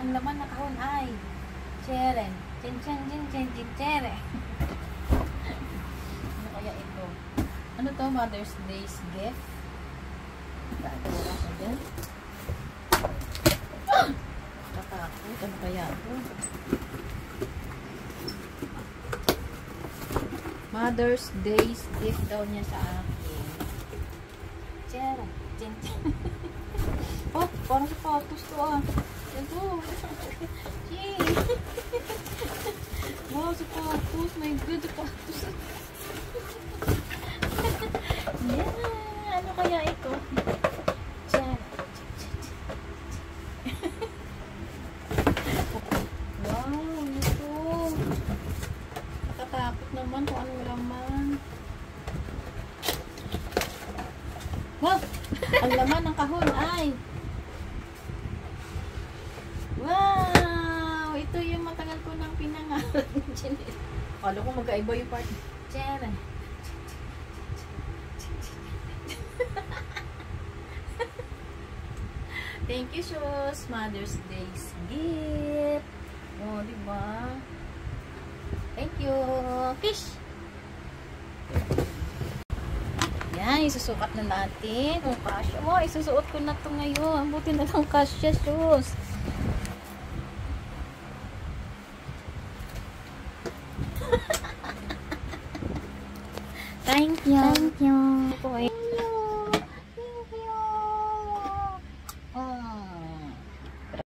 Ang laman ng kahon ay chere. Chin chin chin chin chin chere. Ano kaya ito? Ano to? Mother's Day's gift? Wala ko dyan. Katakot. Ano kaya ito? Mother's Day's gift daw niya sa akin. Chere. Chin chin. Oh, parang sapatos to ah. Ito. Yay! Wow, sapatos. My God, sapatos. Yeah! Ano kaya ito? Diyan. Wow, ito. Nakatakot naman kung anong laman. Wow! Ang laman ng kahon ay wow! Ito yung matagal ko nang pinangarap. Akala ko magkaiba yung part. Diyan. Thank you, Shoes. Mother's Day's gift. Oh, diba? Thank you. Fish! Yan, isusukat na natin. Oh, kasya. Oh, isusuot ko na to ngayon. Buti na lang kasya, Shoes. Thank you. Thank you.